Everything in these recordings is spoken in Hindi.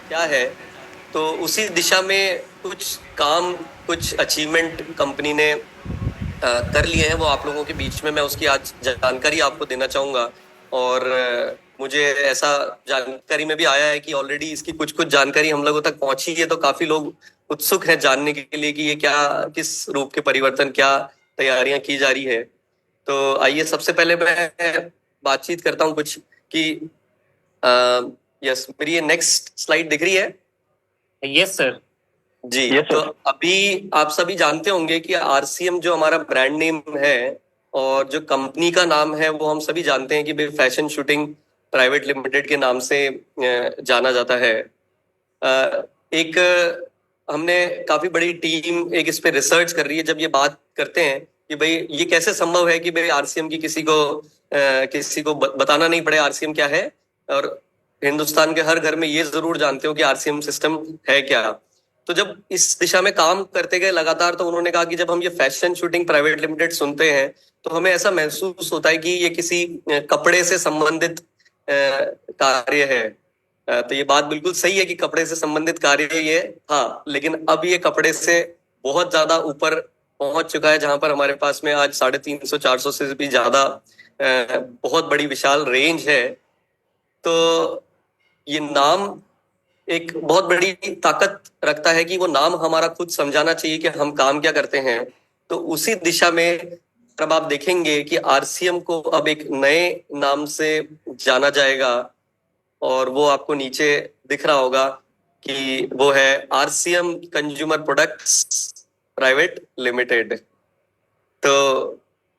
क्या है, तो उसी दिशा में कुछ काम, कुछ अचीवमेंट कंपनी ने कर लिए हैं। वो आप लोगों के बीच में मैं उसकी आज जानकारी आपको देना चाहूंगा। और मुझे ऐसा जानकारी में भी आया है कि ऑलरेडी इसकी कुछ कुछ जानकारी हम लोगों तक पहुंची है, तो काफी लोग उत्सुक हैं जानने के लिए कि ये क्या, किस रूप के परिवर्तन, क्या तैयारियां की जा रही है। तो आइए सबसे पहले मैं बातचीत करता हूँ कुछ कि यस, मेरी ये नेक्स्ट स्लाइड दिख रही है। Yes sir. जी। यस तो सर। अभी आप सभी जानते होंगे कि आरसीएम जो हमारा ब्रांड नेम है और जो कंपनी का नाम है, वो हम सभी जानते हैं कि भाई फैशन शूटिंग प्राइवेट लिमिटेड के नाम से जाना जाता है। एक हमने काफी बड़ी टीम एक इस पे रिसर्च कर रही है। जब ये बात करते हैं कि भाई ये कैसे संभव है कि भाई आरसीएम की किसी को बताना नहीं पड़े आरसीएम क्या है, और हिंदुस्तान के हर घर में ये जरूर जानते हो कि आरसीएम सिस्टम है क्या। तो जब इस दिशा में काम करते गए लगातार, तो उन्होंने कहा कि जब हम ये फैशन शूटिंग प्राइवेट लिमिटेड सुनते हैं तो हमें ऐसा महसूस होता है कि ये किसी कपड़े से संबंधित कार्य है। तो ये बात बिल्कुल सही है कि कपड़े से संबंधित कार्य ये, हाँ, लेकिन अब ये कपड़े से बहुत ज्यादा ऊपर पहुंच चुका है, जहां पर हमारे पास में आज 350 400 से भी ज्यादा बहुत बड़ी विशाल रेंज है। तो ये नाम एक बहुत बड़ी ताकत रखता है कि वो नाम हमारा खुद समझाना चाहिए कि हम काम क्या करते हैं। तो उसी दिशा में अब आप देखेंगे कि आरसीएम को अब एक नए नाम से जाना जाएगा, और वो आपको नीचे दिख रहा होगा कि वो है RCM consumer products private limited. तो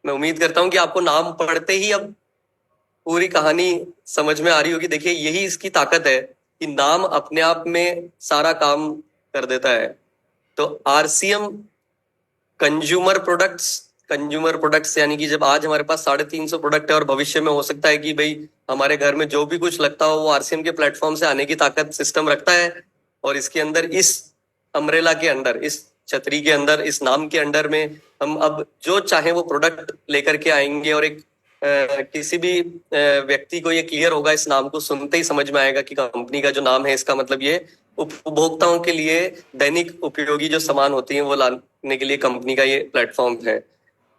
मैं उम्मीद करता हूं कि आपको नाम पढ़ते ही अब पूरी कहानी समझ में आ रही होगी। देखिए, यही इसकी ताकत है कि नाम अपने आप में सारा काम कर देता है। तो आरसीएम कंज्यूमर प्रोडक्ट्स यानी कि जब आज हमारे पास 350 प्रोडक्ट है, और भविष्य में हो सकता है कि भाई हमारे घर में जो भी कुछ लगता हो वो आरसीएम के प्लेटफॉर्म से आने की ताकत सिस्टम रखता है। और इसके अंदर, इस अम्ब्रेला के अंदर, इस छतरी के अंदर, इस नाम के अंडर में हम अब जो चाहे वो प्रोडक्ट लेकर के आएंगे। और एक किसी भी व्यक्ति को ये क्लियर होगा, इस नाम को सुनते ही समझ में आएगा कि कंपनी का जो नाम है इसका मतलब ये उपभोक्ताओं के लिए दैनिक उपयोगी जो सामान होती हैं वो लाने के लिए कंपनी का ये प्लेटफॉर्म है।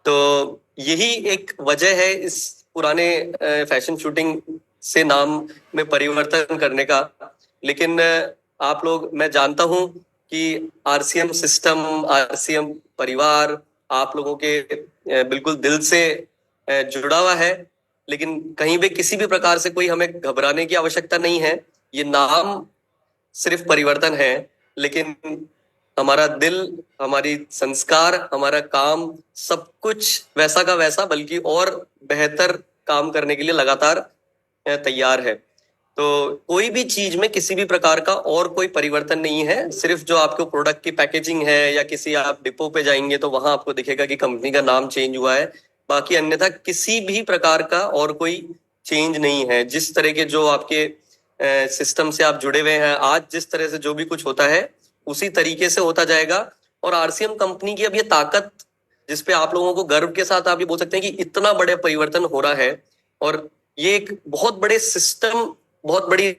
तो यही एक वजह है इस पुराने फैशन शूटिंग से नाम में परिवर्तन करने का। लेकिन आप लोग, मैं जानता हूं कि आरसीएम सिस्टम, आरसीएम परिवार आप लोगों के बिल्कुल दिल से जुड़ा हुआ है। लेकिन कहीं भी किसी भी प्रकार से कोई हमें घबराने की आवश्यकता नहीं है। ये नाम सिर्फ परिवर्तन है, लेकिन हमारा दिल, हमारी संस्कार, हमारा काम, सब कुछ वैसा का वैसा, बल्कि और बेहतर काम करने के लिए लगातार तैयार है। तो कोई भी चीज में किसी भी प्रकार का और कोई परिवर्तन नहीं है। सिर्फ जो आपको प्रोडक्ट की पैकेजिंग है, या किसी आप डिपो पे जाएंगे तो वहां आपको दिखेगा कि कंपनी का नाम चेंज हुआ है। बाकी अन्यथा किसी भी प्रकार का और कोई चेंज नहीं है। जिस तरह के जो आपके सिस्टम से आप जुड़े हुए हैं आज, जिस तरह से जो भी कुछ होता है उसी तरीके से होता जाएगा। और आरसीएम कंपनी की अब ये ताकत, जिसपे आप लोगों को गर्व के साथ आप ये बोल सकते हैं कि इतना बड़े परिवर्तन हो रहा है, और ये एक बहुत बड़े सिस्टम, बहुत बड़ी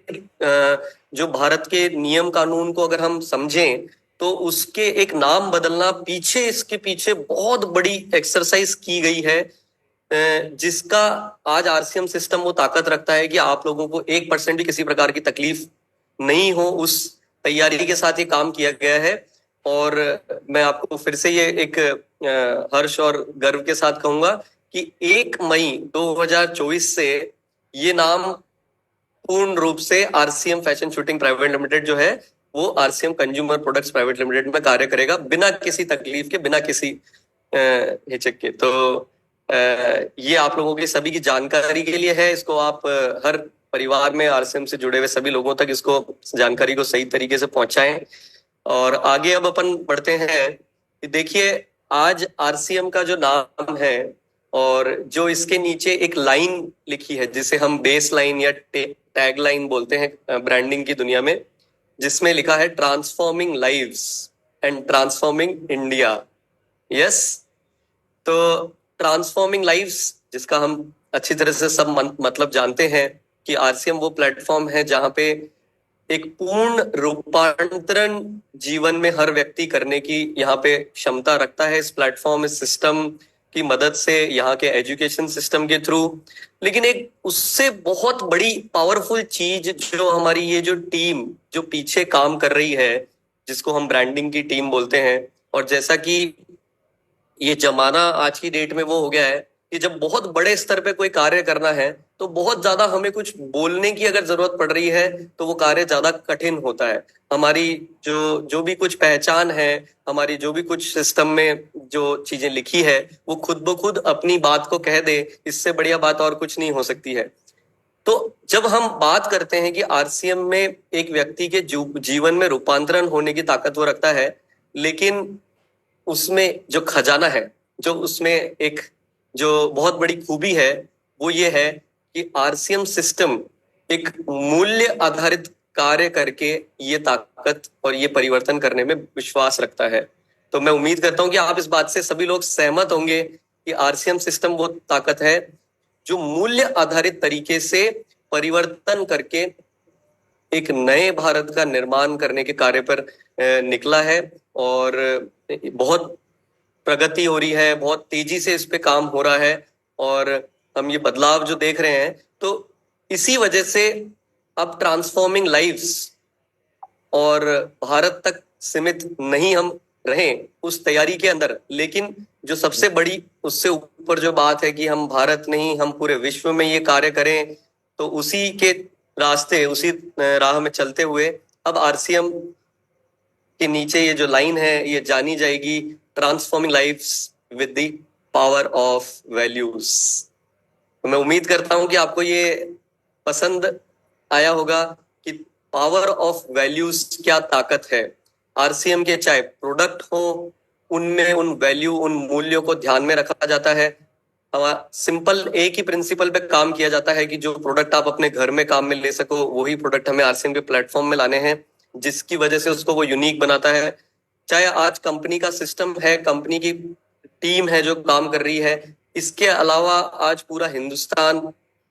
जो भारत के नियम कानून को अगर हम समझें, तो उसके एक नाम बदलना, पीछे इसके पीछे बहुत बड़ी एक्सरसाइज की गई है, जिसका आज आरसीएम सिस्टम वो ताकत रखता है कि आप लोगों को 1% भी किसी प्रकार की तकलीफ नहीं हो। उस तैयारी के साथ ये काम किया गया है। और मैं आपको फिर से ये एक हर्ष और गर्व के साथ कहूंगा कि 1 मई 2024 से ये नाम पूर्ण रूप से RCM fashion shooting private limited जो है, वो RCM consumer products private limited में कार्य करेगा, बिना किसी तकलीफ के, बिना किसी हिचक के। तो ये आप लोगों की सभी की जानकारी के लिए है। इसको आप हर परिवार में आरसीएम से जुड़े हुए सभी लोगों तक इसको, जानकारी को सही तरीके से पहुंचाएं। और आगे अब अपन बढ़ते हैं कि देखिए, आज आरसीएम का जो नाम है, और जो इसके नीचे एक लाइन लिखी है जिसे हम बेस लाइन या टैग लाइन बोलते हैं ब्रांडिंग की दुनिया में, जिसमें लिखा है transforming lives and transforming India. Yes. तो ट्रांसफॉर्मिंग लाइव्स, जिसका हम अच्छी तरह से सब मतलब जानते हैं कि आरसीएम वो प्लेटफॉर्म है जहां पे एक पूर्ण रूपांतरण जीवन में हर व्यक्ति करने की यहाँ पे क्षमता रखता है इस प्लेटफॉर्म, इस सिस्टम की मदद से, यहाँ के एजुकेशन सिस्टम के थ्रू। लेकिन एक उससे बहुत बड़ी पावरफुल चीज जो हमारी ये जो टीम जो पीछे काम कर रही है, जिसको हम ब्रांडिंग की टीम बोलते हैं, और जैसा कि ये जमाना आज की डेट में वो हो गया है कि जब बहुत बड़े स्तर पे कोई कार्य करना है तो बहुत ज्यादा हमें कुछ बोलने की अगर जरूरत पड़ रही है तो वो कार्य ज्यादा कठिन होता है। हमारी जो जो भी कुछ पहचान है, हमारी जो भी कुछ सिस्टम में जो चीजें लिखी है, वो खुद ब खुद अपनी बात को कह दे, इससे बढ़िया बात और कुछ नहीं हो सकती है। तो जब हम बात करते हैं कि आरसीएम में एक व्यक्ति के जीवन में रूपांतरण होने की ताकत वो रखता है, लेकिन उसमें जो खजाना है, जो उसमें एक जो बहुत बड़ी खूबी है, वो ये है कि आरसीएम सिस्टम एक मूल्य आधारित कार्य करके ये ताकत और ये परिवर्तन करने में विश्वास रखता है। तो मैं उम्मीद करता हूं कि आप इस बात से सभी लोग सहमत होंगे कि आरसीएम सिस्टम वो ताकत है जो मूल्य आधारित तरीके से परिवर्तन करके एक नए भारत का निर्माण करने के कार्य पर निकला है। और बहुत प्रगति हो रही है, बहुत तेजी से इस पे काम हो रहा है, और हम ये बदलाव जो देख रहे हैं, तो इसी वजह से अब ट्रांसफॉर्मिंग लाइव्स और भारत तक सीमित नहीं हम रहें उस तैयारी के अंदर, लेकिन जो सबसे बड़ी उससे ऊपर जो बात है कि हम भारत नहीं, हम पूरे विश्व में ये कार्य करें, तो उसी के रास्ते, उसी राह में चलते हुए अब आरसीएम के नीचे ये जो लाइन है ये जानी जाएगी, transforming lives with the power of values. तो मैं उम्मीद करता हूं कि आपको ये पसंद आया होगा कि पावर ऑफ वैल्यूज क्या ताकत है। आरसीएम के चाहे प्रोडक्ट हो, उनमें उन वैल्यू, उन मूल्यों को ध्यान में रखा जाता है। सिंपल एक ही प्रिंसिपल पे काम किया जाता है कि जो प्रोडक्ट आप अपने घर में काम में ले सको, वही प्रोडक्ट हमें आरसीएम के प्लेटफॉर्म में लाने हैं, जिसकी वजह से उसको वो यूनिक बनाता है। चाहे आज कंपनी का सिस्टम है, कंपनी की टीम है जो काम कर रही है, इसके अलावा आज पूरा हिंदुस्तान,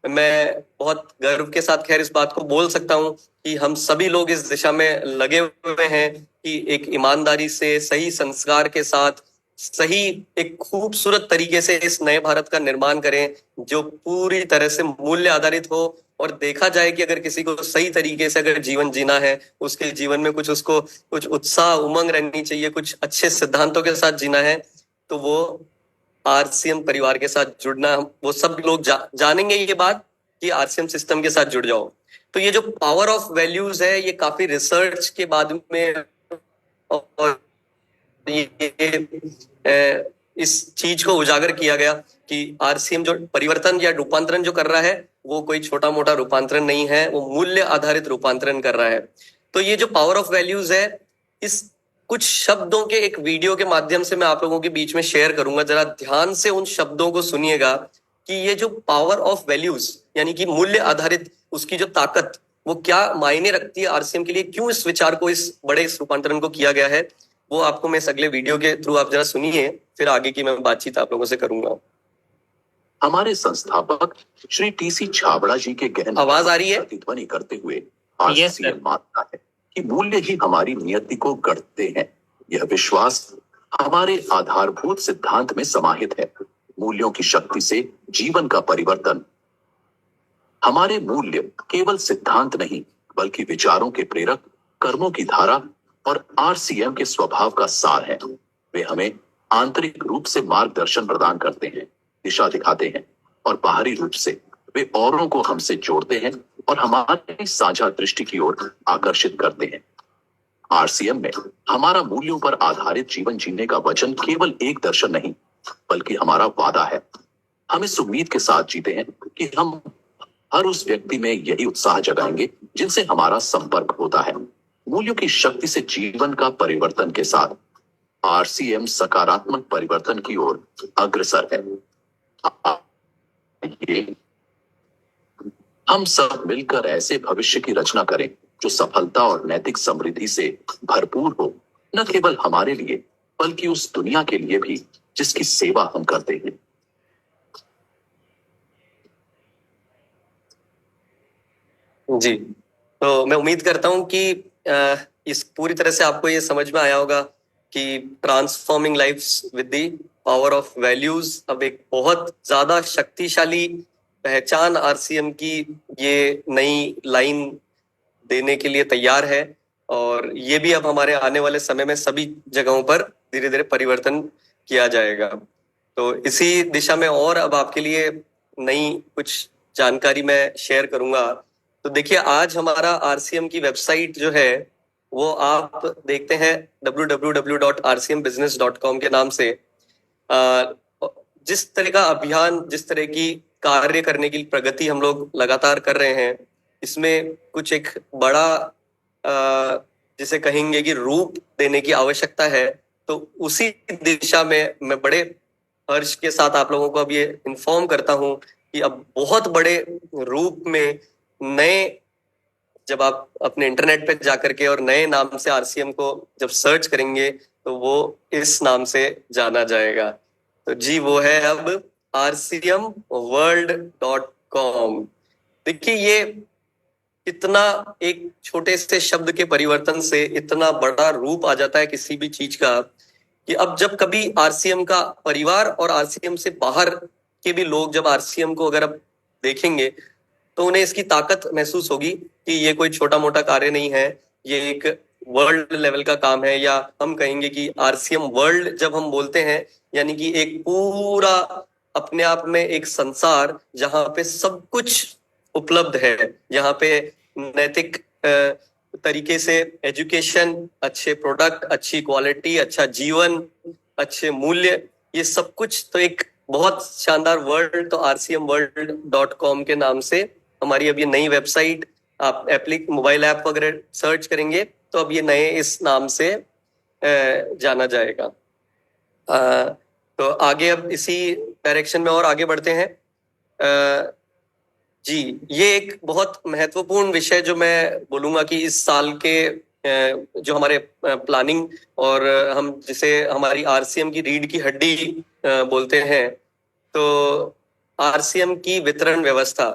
मैं बहुत गर्व के साथ खैर इस बात को बोल सकता हूं कि हम सभी लोग इस दिशा में लगे हुए हैं कि एक ईमानदारी से, सही संस्कार के साथ, सही एक खूबसूरत तरीके से इस नए भारत का निर्माण करें जो पूरी तरह से मूल्य आधारित हो। और देखा जाए कि अगर किसी को सही तरीके से अगर जीवन जीना है, उसके जीवन में कुछ उसको कुछ उत्साह, उमंग रहनी चाहिए, कुछ अच्छे सिद्धांतों के साथ जीना है, तो वो आरसीएम परिवार के साथ जुड़ना, वो सब लोग जानेंगे ये बात कि आरसीएम सिस्टम के साथ जुड़ जाओ। तो ये जो पावर ऑफ वैल्यूज है, ये काफी रिसर्च के बाद में, और ये इस चीज को उजागर किया गया कि आरसीएम जो परिवर्तन या रूपांतरण जो कर रहा है, वो कोई छोटा मोटा रूपांतरण नहीं है, वो मूल्य आधारित रूपांतरण कर रहा है। तो ये जो पावर ऑफ वैल्यूज है, इस कुछ शब्दों के एक वीडियो के माध्यम से मैं आप लोगों के बीच में शेयर करूंगा। जरा ध्यान से उन शब्दों को सुनिएगा कि ये जो पावर ऑफ वैल्यूज यानी कि मूल्य आधारित, उसकी जो ताकत, वो क्या मायने रखती है आरसीएम के लिए, क्यों इस विचार को, इस बड़े इस रूपांतरण को किया गया है, वो आपको मैं इस अगले वीडियो के थ्रू आप जरा सुनिए, फिर आगे की मैं बातचीत आप लोगों से करूंगा। हमारे संस्थापक श्री टीसी छाबड़ा जी के गहन आवाज आ रही है? प्रतिध्वनि करते हुए Yes, sir. आरसीएम मानता है कि मूल्य ही हमारी नियति को गढ़ते हैं। यह विश्वास हमारे आधारभूत सिद्धांत में समाहित है। मूल्यों की शक्ति से जीवन का परिवर्तन। हमारे मूल्य केवल सिद्धांत नहीं, बल्कि विचारों के प्रेरक, कर्मों की धारा और आरसीएम के स्वभाव का सार है। वे हमें आंतरिक रूप से मार्गदर्शन प्रदान करते हैं, दिशा दिखाते हैं, और बाहरी रूप से वे औरों को हमसे जोड़ते हैं और हमारी साझा दृष्टि की ओर आकर्षित करते हैं। आरसीएम में हमारा मूल्यों पर आधारित जीवन जीने का वचन केवल एक दर्शन नहीं, बल्कि हमारा वादा है। हम इस उम्मीद के साथ जीते हैं कि हम हर उस व्यक्ति में यही उत्साह जगाएंगे जिनसे हमारा संपर्क होता है। मूल्यों की शक्ति से जीवन का परिवर्तन के साथ आरसीएम सकारात्मक परिवर्तन की ओर अग्रसर है। आइए हम सब मिलकर ऐसे भविष्य की रचना करें जो सफलता और नैतिक समृद्धि से भरपूर हो, न केवल हमारे लिए बल्कि उस दुनिया के लिए भी जिसकी सेवा हम करते हैं। जी, तो मैं उम्मीद करता हूं कि इस पूरी तरह से आपको ये समझ में आया होगा कि transforming lives with the power of values अब एक बहुत ज्यादा शक्तिशाली पहचान आरसीएम की ये नई लाइन देने के लिए तैयार है, और ये भी अब हमारे आने वाले समय में सभी जगहों पर धीरे धीरे परिवर्तन किया जाएगा। तो इसी दिशा में और अब आपके लिए नई कुछ जानकारी मैं शेयर करूंगा। तो देखिए, आज हमारा आरसीएम की वेबसाइट जो है वो आप देखते हैं www.rcmbusiness.com के नाम से। जिस तरह का अभियान, जिस तरह की कार्य करने की प्रगति हम लोग लगातार कर रहे हैं, इसमें कुछ एक बड़ा जिसे कहेंगे कि रूप देने की आवश्यकता है। तो उसी दिशा में मैं बड़े हर्ष के साथ आप लोगों को अब ये इन्फॉर्म करता हूं कि अब बहुत बड़े रूप में नए, जब आप अपने इंटरनेट पे जाकर के और नए नाम से आरसीएम को जब सर्च करेंगे तो वो इस नाम से जाना जाएगा। तो जी, वो है अब rcmworld.com। देखिए, ये इतना एक छोटे से शब्द के परिवर्तन से इतना बड़ा रूप आ जाता है किसी भी चीज का, कि अब जब कभी आरसीएम का परिवार और आरसीएम से बाहर के भी लोग जब आरसीएम को अगर अब देखेंगे तो उन्हें इसकी ताकत महसूस होगी कि ये कोई छोटा मोटा कार्य नहीं है, ये एक वर्ल्ड लेवल का काम है। या हम कहेंगे कि आरसीएम वर्ल्ड जब हम बोलते हैं, यानी कि एक पूरा अपने आप में एक संसार जहां पे सब कुछ उपलब्ध है, यहाँ पे नैतिक तरीके से एजुकेशन, अच्छे प्रोडक्ट, अच्छी क्वालिटी, अच्छा जीवन, अच्छे मूल्य, ये सब कुछ तो एक बहुत शानदार वर्ल्ड। तो rcmworld.com के नाम से हमारी अब ये नई वेबसाइट, आप मोबाइल ऐप वगैरह सर्च करेंगे तो अब ये नए इस नाम से जाना जाएगा। तो आगे अब इसी डायरेक्शन में और आगे बढ़ते हैं। जी, ये एक बहुत महत्वपूर्ण विषय जो मैं बोलूंगा कि इस साल के जो हमारे प्लानिंग और हम जिसे हमारी आरसीएम की रीढ़ की हड्डी बोलते हैं, तो आरसीएम की वितरण व्यवस्था।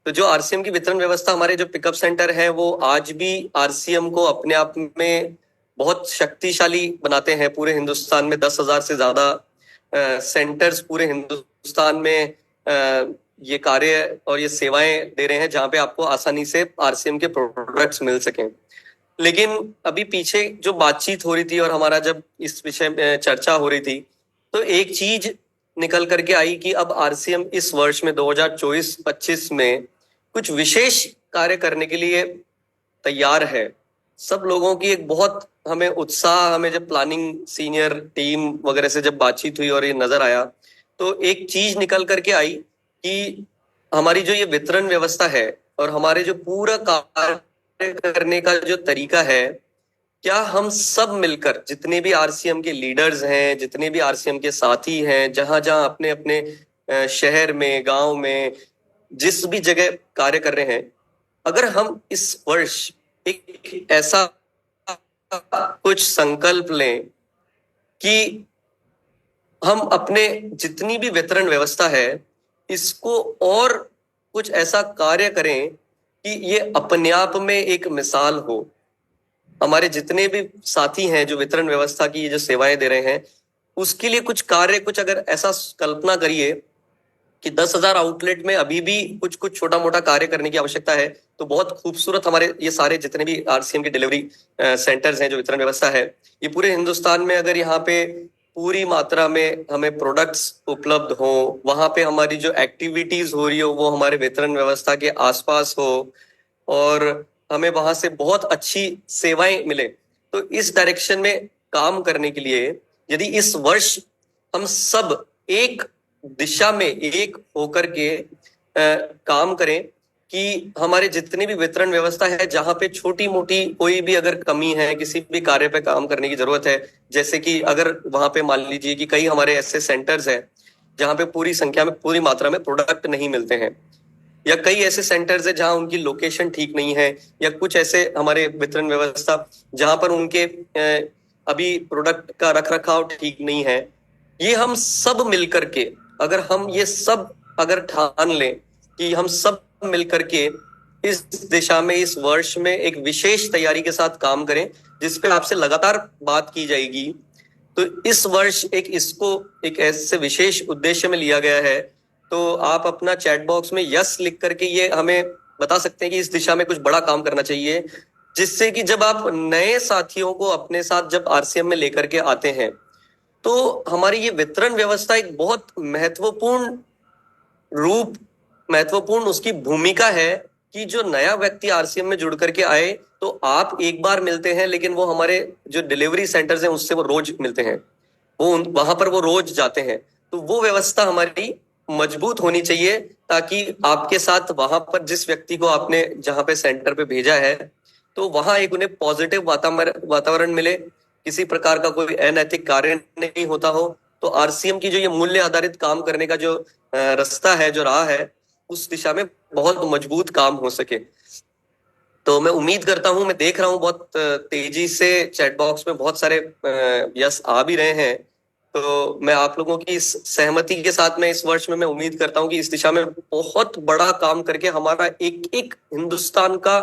तो जो आरसीएम की वितरण व्यवस्था, हमारे जो पिकअप सेंटर है वो आज भी आरसीएम को अपने आप में बहुत शक्तिशाली बनाते हैं। पूरे हिंदुस्तान में 10,000 से ज्यादा सेंटर्स पूरे हिंदुस्तान में ये कार्य और ये सेवाएं दे रहे हैं जहां पे आपको आसानी से आरसीएम के प्रोडक्ट्स मिल सकें। लेकिन अभी पीछे जो बातचीत हो रही थी और हमारा जब इस विषय में चर्चा हो रही थी, तो एक चीज निकल करके आई कि अब आरसीएम इस वर्ष में 2024-25 में कुछ विशेष कार्य करने के लिए तैयार है। सब लोगों की एक बहुत हमें उत्साह, हमें जब प्लानिंग सीनियर टीम वगैरह से जब बातचीत हुई और ये नजर आया, तो एक चीज निकल करके आई कि हमारी जो ये वितरण व्यवस्था है और हमारे जो पूरा कार्य करने का जो तरीका है, क्या हम सब मिलकर, जितने भी आरसीएम के लीडर्स हैं, जितने भी आरसीएम के साथी हैं, जहां जहां अपने अपने शहर में, गांव में, जिस भी जगह कार्य कर रहे हैं, अगर हम इस वर्ष एक ऐसा कुछ संकल्प लें कि हम अपने जितनी भी वितरण व्यवस्था है इसको और कुछ ऐसा कार्य करें कि ये अपने आप में एक मिसाल हो। हमारे जितने भी साथी हैं जो वितरण व्यवस्था की ये जो सेवाएं दे रहे हैं, उसके लिए कुछ कार्य, कुछ अगर ऐसा कल्पना करिए कि 10,000 आउटलेट में अभी भी कुछ कुछ छोटा मोटा कार्य करने की आवश्यकता है, तो बहुत खूबसूरत हमारे ये सारे जितने भी आरसीएम के डिलीवरी सेंटर्स हैं, जो वितरण व्यवस्था है, ये पूरे हिंदुस्तान में अगर यहाँ पे पूरी मात्रा में हमें प्रोडक्ट्स उपलब्ध हो, वहां पे हमारी जो एक्टिविटीज हो रही हो वो हमारे वितरण व्यवस्था के आसपास हो और हमें वहां से बहुत अच्छी सेवाएं मिले, तो इस डायरेक्शन में काम करने के लिए यदि इस वर्ष हम सब एक दिशा में एक होकर के काम करें कि हमारे जितनी भी वितरण व्यवस्था है, जहां पे छोटी मोटी कोई भी अगर कमी है, किसी भी कार्य पे काम करने की जरूरत है, जैसे कि अगर वहां पे मान लीजिए कि कई हमारे ऐसे सेंटर्स हैं जहां पे पूरी संख्या में, पूरी मात्रा में प्रोडक्ट नहीं मिलते हैं, या कई ऐसे सेंटर्स है जहां उनकी लोकेशन ठीक नहीं है, या कुछ ऐसे हमारे वितरण व्यवस्था जहां पर उनके अभी प्रोडक्ट का रख रखाव ठीक नहीं है, ये हम सब मिलकर के, अगर हम ये सब अगर ठान लें कि हम सब मिलकर के इस दिशा में इस वर्ष में एक विशेष तैयारी के साथ काम करें, जिस पे आपसे लगातार बात की जाएगी। तो इस वर्ष इसको एक ऐसे विशेष उद्देश्य में लिया गया है। तो आप अपना चैट बॉक्स में यस लिख करके ये हमें बता सकते हैं कि इस दिशा में कुछ बड़ा काम करना चाहिए, जिससे कि जब आप नए साथियों को अपने साथ जब आरसीएम में लेकर के आते हैं, तो हमारी ये वितरण व्यवस्था एक बहुत महत्वपूर्ण उसकी भूमिका है कि जो नया व्यक्ति आरसीएम में जुड़ करके आए, तो आप एक बार मिलते हैं, लेकिन वो हमारे जो डिलीवरी सेंटर्स हैं उससे वो रोज मिलते हैं, वहां पर वो रोज जाते हैं। तो वो व्यवस्था हमारी मजबूत होनी चाहिए, ताकि आपके साथ वहां पर जिस व्यक्ति को आपने जहां पे सेंटर पे भेजा है, तो वहां एक उन्हें पॉजिटिव वातावरण मिले, किसी प्रकार का कोई अनैतिक कार्य नहीं होता हो। तो आरसीएम की जो ये मूल्य आधारित काम करने का जो रास्ता है, जो राह है, उस दिशा में बहुत मजबूत काम हो सके। तो मैं उम्मीद करता हूं, मैं देख रहा हूं बहुत तेजी से चैट बॉक्स में बहुत सारे यस आ भी रहे हैं। तो मैं आप लोगों की इस सहमति के साथ में इस वर्ष में मैं उम्मीद करता हूं कि इस दिशा में बहुत बड़ा काम करके हमारा एक एक हिंदुस्तान का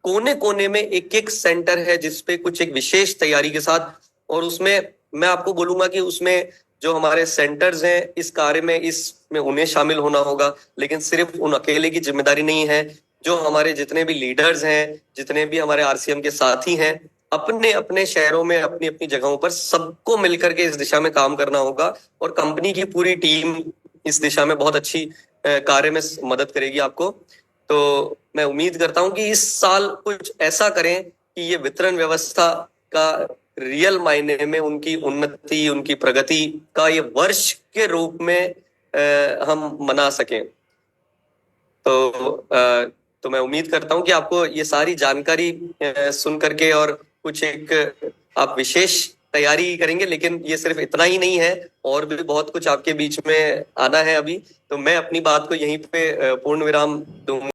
कोने कोने में एक एक सेंटर है, जिसपे कुछ एक विशेष तैयारी के साथ, और उसमें मैं आपको बोलूंगा कि उसमें जो हमारे सेंटर्स हैं इस कार्य में, इसमें उन्हें शामिल होना होगा। लेकिन सिर्फ उन अकेले की जिम्मेदारी नहीं है, जो हमारे जितने भी लीडर्स हैं, जितने भी हमारे आरसीएम के साथी हैं, अपने अपने शहरों में अपनी अपनी जगहों पर सबको मिलकर के इस दिशा में काम करना होगा। और कंपनी की पूरी टीम इस दिशा में बहुत अच्छी कार्य में मदद करेगी आपको। तो मैं उम्मीद करता हूं कि इस साल कुछ ऐसा करें कि ये वितरण व्यवस्था का रियल मायने में उनकी उन्नति, उनकी प्रगति का ये वर्ष के रूप में हम मना सकें। तो मैं उम्मीद करता हूं कि आपको ये सारी जानकारी सुन करके और कुछ एक आप विशेष तैयारी करेंगे। लेकिन ये सिर्फ इतना ही नहीं है, और भी बहुत कुछ आपके बीच में आना है अभी। तो मैं अपनी बात को यहीं पे पूर्ण विराम दूंगा।